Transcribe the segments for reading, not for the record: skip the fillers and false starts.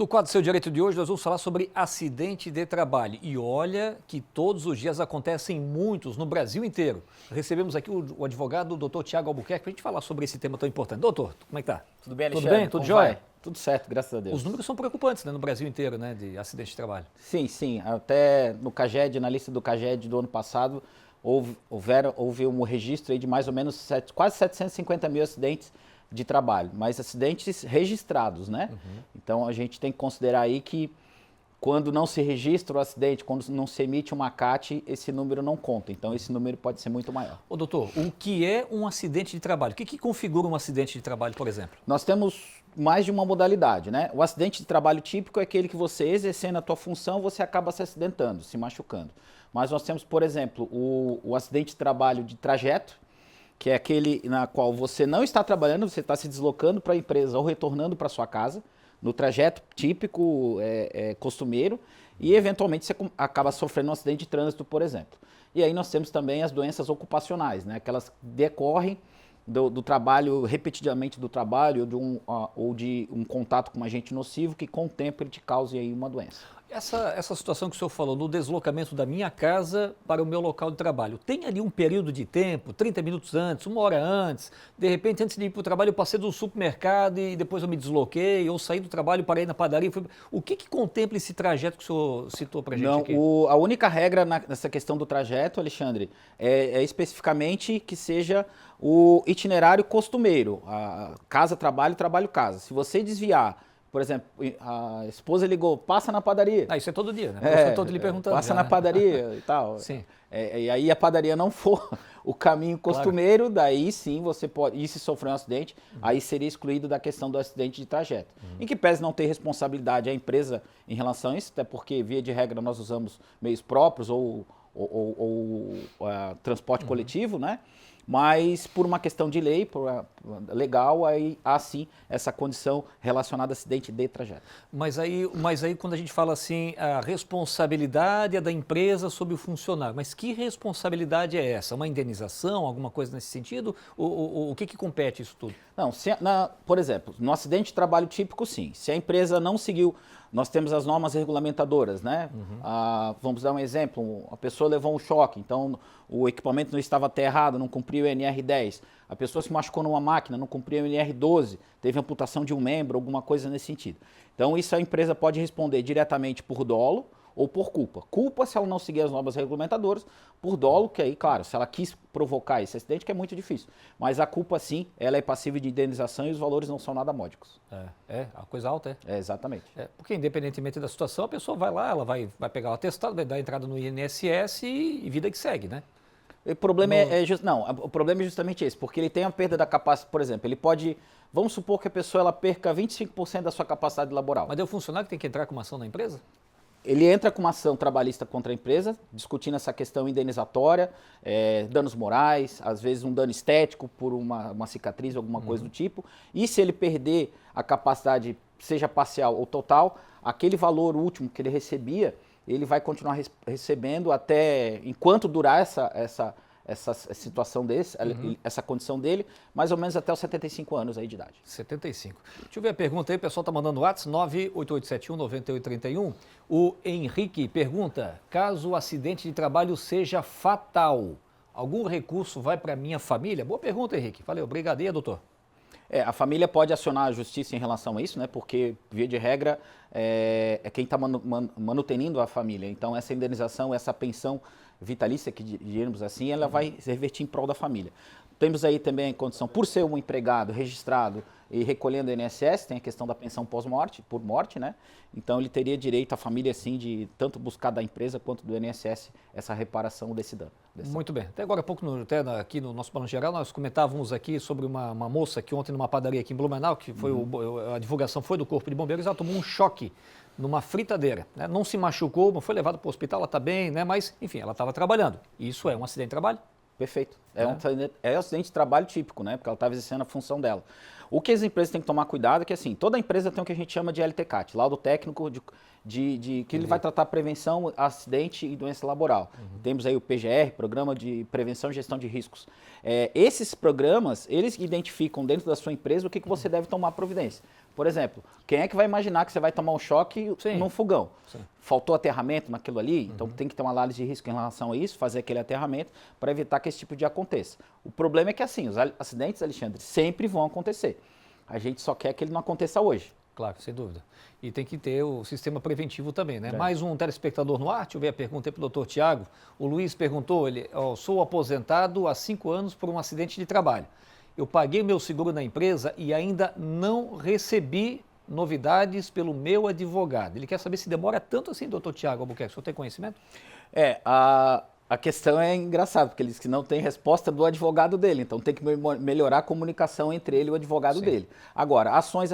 No quadro Seu Direito de hoje, nós vamos falar sobre acidente de trabalho. E olha que todos os dias acontecem muitos no Brasil inteiro. Recebemos aqui o advogado, o doutor Tiago Albuquerque, para a gente falar sobre esse tema tão importante. Doutor, como é que tá? Tudo bem, Alexandre? Tudo bem? Tudo jóia? Tudo certo, graças a Deus. Os números são preocupantes, né, no Brasil inteiro, né, de acidente de trabalho. Sim. Até no CAGED, na lista do CAGED do ano passado, houve um registro aí de mais ou menos quase 750 mil acidentes de trabalho, mas acidentes registrados, né? Então a gente tem que considerar aí que quando não se registra o acidente, quando não se emite uma CAT, esse número não conta. Então esse número pode ser muito maior. Ô doutor, o que é um acidente de trabalho? O que configura um acidente de trabalho, por exemplo? Nós temos mais de uma modalidade, né? O acidente de trabalho típico é aquele que você, exercendo a tua função, você acaba se acidentando, se machucando. Mas nós temos, por exemplo, o acidente de trabalho de trajeto, que é aquele na qual você não está trabalhando, você está se deslocando para a empresa ou retornando para sua casa, no trajeto típico, costumeiro, e eventualmente você acaba sofrendo um acidente de trânsito, por exemplo. E aí nós temos também as doenças ocupacionais, né? Aquelas que decorrem do trabalho, repetidamente do trabalho, ou de um contato com um agente nocivo que com o tempo ele te cause aí uma doença. Essa situação que o senhor falou, no deslocamento da minha casa para o meu local de trabalho, tem ali um período de tempo, 30 minutos antes, 1 hora antes, de repente antes de ir para o trabalho eu passei do supermercado e depois eu me desloquei, ou saí do trabalho, parei na padaria. O que contempla esse trajeto que o senhor citou para a gente aqui? A única regra nessa questão do trajeto, Alexandre, é especificamente que seja o itinerário costumeiro, casa-trabalho, trabalho-casa. Se você desviar, por exemplo, a esposa ligou, passa na padaria. Isso é todo dia, né? Eu estou lhe perguntando. Passa na padaria e tal. Sim. E aí a padaria não for o caminho costumeiro, claro. Daí sim você pode, e se sofrer um acidente, aí seria excluído da questão do acidente de trajeto. Em que pese não ter responsabilidade a empresa em relação a isso, até porque via de regra nós usamos meios próprios ou transporte coletivo, né? Mas por uma questão de lei, legal, aí há sim essa condição relacionada a acidente de trajeto. Mas aí quando a gente fala assim, a responsabilidade é da empresa sobre o funcionário, mas que responsabilidade é essa? Uma indenização, alguma coisa nesse sentido? O que compete isso tudo? Não, por exemplo, no acidente de trabalho típico, sim. Se a empresa não seguiu, nós temos as normas regulamentadoras, né? Vamos dar um exemplo, a pessoa levou um choque, então o equipamento não estava até errado, não cumpriu o NR10. A pessoa se machucou numa máquina, não cumpriu o NR12, teve amputação de um membro, alguma coisa nesse sentido. Então isso a empresa pode responder diretamente por dolo ou por culpa. Culpa se ela não seguir as normas regulamentadoras, por dolo, que aí, claro, se ela quis provocar esse acidente, que é muito difícil. Mas a culpa, sim, ela é passível de indenização e os valores não são nada módicos. A coisa alta é. Exatamente. Porque independentemente da situação, a pessoa vai lá, ela vai pegar o atestado, vai dar entrada no INSS e vida que segue, né? O problema o problema é justamente esse, porque ele tem a perda da capacidade, por exemplo, ele pode, vamos supor que a pessoa ela perca 25% da sua capacidade laboral. Mas é o funcionário que tem que entrar com uma ação na empresa? Ele entra com uma ação trabalhista contra a empresa, discutindo essa questão indenizatória, danos morais, às vezes um dano estético por uma cicatriz, alguma coisa do tipo. E se ele perder a capacidade, seja parcial ou total, aquele valor último que ele recebia, ele vai continuar recebendo até, enquanto durar essa situação essa condição dele, mais ou menos até os 75 anos aí de idade. 75. Deixa eu ver a pergunta aí, o pessoal está mandando o WhatsApp, 98871-9831. O Henrique pergunta, caso o acidente de trabalho seja fatal, algum recurso vai para a minha família? Boa pergunta, Henrique. Valeu, obrigado. E aí, doutor? A família pode acionar a justiça em relação a isso, né? Porque, via de regra, é quem está manutenindo a família. Então, essa indenização, essa pensão vitalícia, que diremos assim, ela vai revertir em prol da família. Temos aí também a condição, por ser um empregado registrado e recolhendo o INSS, tem a questão da pensão pós-morte, por morte, né? Então ele teria direito, a família, sim, de tanto buscar da empresa quanto do INSS essa reparação desse dano. Muito bem. Até agora há pouco, aqui no nosso Plano Geral, nós comentávamos aqui sobre uma moça que ontem numa padaria aqui em Blumenau, que foi a divulgação foi do Corpo de Bombeiros, ela tomou um choque numa fritadeira, né? Não se machucou, não foi levada para o hospital, ela está bem, né? Mas, enfim, ela estava trabalhando. Isso é um acidente de trabalho? Perfeito. É um acidente de trabalho típico, né? Porque ela estava exercendo a função dela. O que as empresas têm que tomar cuidado é que, assim, toda empresa tem o que a gente chama de LTCAT, laudo técnico que ele vai tratar prevenção, acidente e doença laboral. Temos aí o PGR, Programa de Prevenção e Gestão de Riscos. Esses programas, eles identificam dentro da sua empresa o que você deve tomar providência. Por exemplo, quem é que vai imaginar que você vai tomar um choque Sim. num fogão? Sim. Faltou aterramento naquilo ali? Então tem que ter uma análise de risco em relação a isso, fazer aquele aterramento para evitar que esse tipo de aconteça. O problema é que assim, os acidentes, Alexandre, sempre vão acontecer. A gente só quer que ele não aconteça hoje. Claro, sem dúvida. E tem que ter o sistema preventivo também, né? É. Mais um telespectador no ar, deixa eu ver a pergunta aí para o doutor Tiago. O Luiz perguntou, sou aposentado há 5 anos por um acidente de trabalho. Eu paguei meu seguro na empresa e ainda não recebi novidades pelo meu advogado. Ele quer saber se demora tanto assim, doutor Tiago Albuquerque. O senhor tem conhecimento? A questão é engraçada, porque ele diz que não tem resposta do advogado dele, então tem que melhorar a comunicação entre ele e o advogado dele. Agora, ações,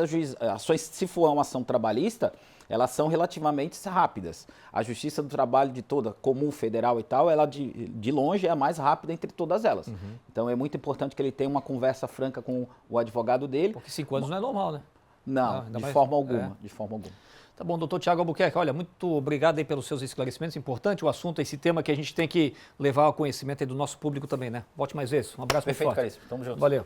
se for uma ação trabalhista, elas são relativamente rápidas. A Justiça do Trabalho de toda, comum, federal e tal, ela de longe é a mais rápida entre todas elas. Então é muito importante que ele tenha uma conversa franca com o advogado dele. Porque 5 anos não é normal, né? Não, de forma alguma, de forma alguma. Tá bom, doutor Tiago Albuquerque, olha, muito obrigado aí pelos seus esclarecimentos. Importante o assunto, esse tema que a gente tem que levar ao conhecimento aí do nosso público também, né? Volte mais vezes. Um abraço muito forte. Perfeito, Caríssimo. Tamo junto. Valeu.